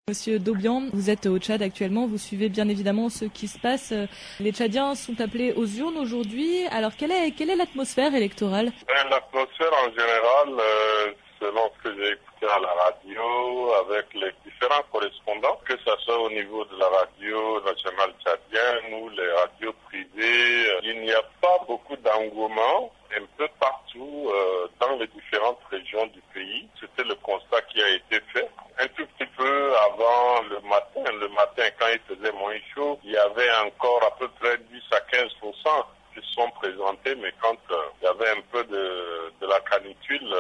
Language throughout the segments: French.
Monsieur Dobian, vous êtes au Tchad actuellement, vous suivez bien évidemment ce qui se passe. Les Tchadiens sont appelés aux urnes aujourd'hui. Alors quelle est l'atmosphère électorale? L'atmosphère en général, selon ce que j'ai écouté à la radio, avec les différents correspondants, que ce soit au niveau de la radio nationale tchadienne ou les radios privées, il n'y a pas beaucoup d'engouement un peu partout dans les différentes régions du pays. C'était le constat qui a été fait. Un tout petit peu avant le matin quand il faisait moins chaud, il y avait encore à peu près 10 à 15% qui se sont présentés, mais quand il y avait un peu de la canicule,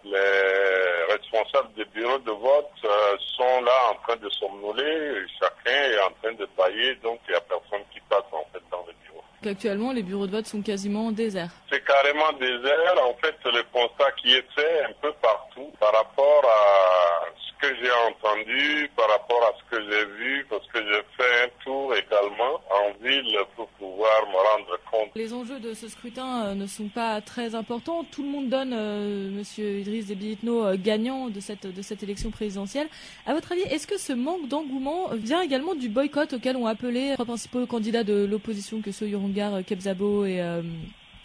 les responsables des bureaux de vote sont là en train de somnoler, chacun est en train de bailler, donc il n'y a personne qui passe en fait dans les bureaux. Actuellement, les bureaux de vote sont quasiment déserts. C'est carrément désert. En fait, le constat qui est fait un peu partout par rapport à ce que j'ai entendu, par rapport à ce que j'ai vu, parce que j'ai fait un tour également en ville pour pouvoir me rendre compte. Les enjeux de ce scrutin ne sont pas très importants. Tout le monde donne Monsieur Idriss Déby Itno gagnant de cette élection présidentielle. À votre avis, est-ce que ce manque d'engouement vient également du boycott auquel ont appelé les trois principaux candidats de l'opposition que sont Yorongar, Kebzabo et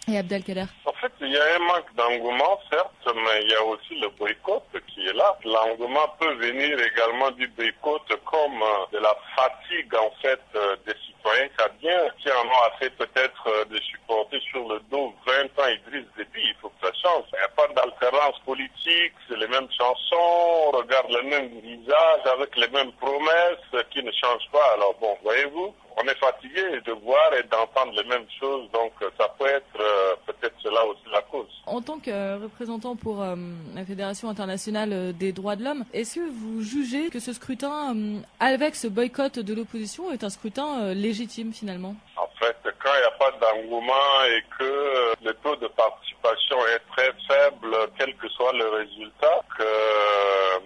Abdelkader? En fait, il y a un manque d'engouement, certes, mais il y a aussi le boycott qui est là. L'engouement peut venir également du boycott comme de la fatigue, en fait, des citoyens tchadiens qui en ont assez peut-être de supporter sur le dos 20 ans Idriss Déby. Il faut que ça change. Il n'y a pas d'alternance politique, c'est les mêmes chansons, on regarde les mêmes visages avec les mêmes promesses qui ne changent pas. Alors bon, voyez-vous, on est fatigué de voir et d'entendre les mêmes choses, donc ça peut être peut-être cela aussi la cause. En tant que représentant pour la Fédération internationale des droits de l'homme, est-ce que vous jugez que ce scrutin, avec ce boycott de l'opposition, est un scrutin légitime finalement? En fait, quand il n'y a pas d'engouement et que le taux de participation est très faible, quel que soit le résultat que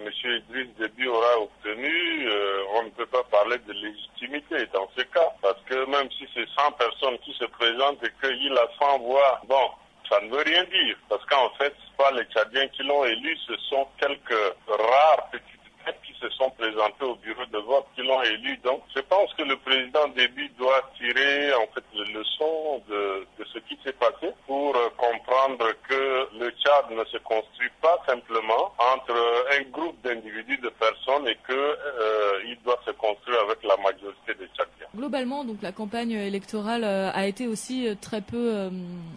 M. Idriss Déby aura obtenu, on ne peut pas parler de légitimité dans ce cas. Parce que même si c'est 100 personnes qui se présentent et qu'il a 100 voix, bon, ça ne veut rien dire. Parce qu'en fait, ce pas les Tchadiens qui l'ont élu, ce sont quelques rares petites têtes qui se sont présentées au bureau de vote qui l'ont élu. Donc, je pense que le président Déby doit tirer en fait les leçons de ce qui s'est passé pour comprendre que le Tchad ne se construit pas simplement entre un groupe d'individus, de personnes, et que il doit se construire avec la majorité des Tchadiens. Globalement, donc la campagne électorale a été aussi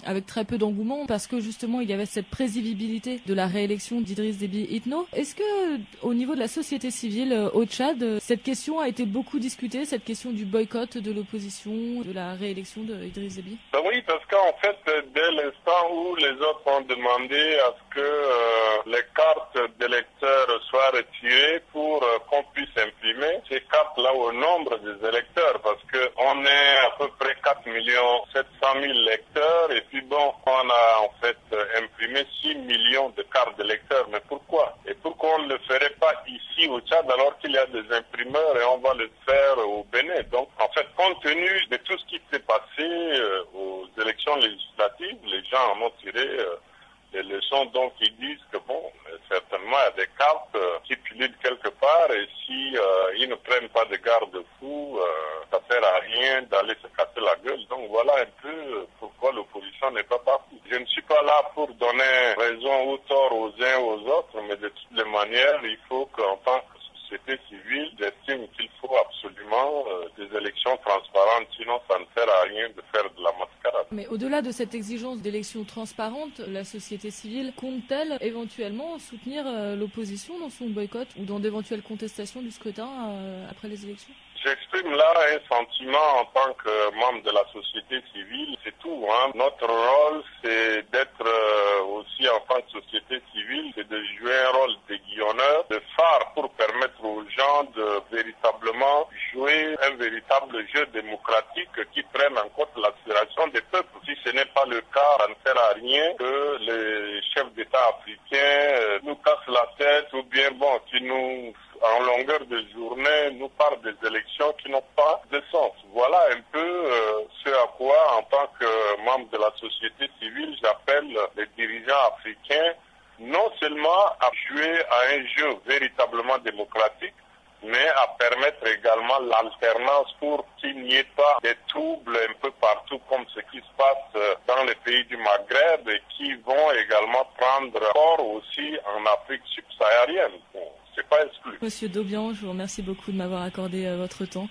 avec très peu d'engouement parce que justement il y avait cette prévisibilité de la réélection d'Idriss Déby Itno. Est-ce que au niveau de la société civile au Tchad, cette question a été beaucoup discutée, cette question du boycott de l'opposition, de la réélection d'Idriss Déby? Oui, parce qu'en fait, dès l'instant où les autres ont demandé à ce que les cartes d'électeurs soient retirées pour qu'on puisse imprimer ces cartes-là au nombre des électeurs, parce que on est à peu près 4 700 000 lecteurs, et puis bon, on a en fait imprimé 6 millions de cartes d'électeurs. Mais pourquoi? Et pourquoi on ne le ferait pas ici au Tchad alors qu'il y a des imprimeurs et on va le faire au Bénin? Donc, en fait, compte tenu de tout ce qui s'est passé aux élections législatives, les gens en ont tiré des leçons, donc ils disent que bon, certainement il y a des cartes qui pullulent quelque part, et si ils ne prennent pas de garde-fous, ça ne sert à rien d'aller se casser la gueule. Donc voilà un peu pourquoi l'opposition n'est pas partie. Je ne suis pas là pour donner raison ou tort aux uns aux autres, mais de toutes les manières, il faut qu'en tant que société civile, j'estime qu'il faut absolument des élections transparentes, sinon ça ne sert à rien de faire de la mascarade. Mais au-delà de cette exigence d'élections transparentes, la société civile compte-t-elle éventuellement soutenir l'opposition dans son boycott ou dans d'éventuelles contestations du scrutin après les élections? J'exprime là un sentiment en tant que membre de la société civile, c'est tout. Notre rôle, c'est d'être aussi en tant que société civile, c'est de jouer un rôle d'aiguillonneur, de phare pour permettre aux gens de véritablement jouer un véritable jeu démocratique qui prenne en compte l'aspiration des peuples. Si ce n'est pas le cas, ça ne sert à rien que les chefs d'État africains nous cassent la tête ou bien qui nous en longueur de journée nous parlent des élections qui n'ont pas de sens. Voilà un peu ce à quoi, en tant que membre de la société civile, j'appelle les dirigeants africains non seulement à jouer à un jeu véritablement démocratique, mais permettre également l'alternance pour qu'il n'y ait pas des troubles un peu partout comme ce qui se passe dans les pays du Maghreb et qui vont également prendre corps aussi en Afrique subsaharienne. Bon, c'est pas exclu. Monsieur Daubian, je vous remercie beaucoup de m'avoir accordé votre temps.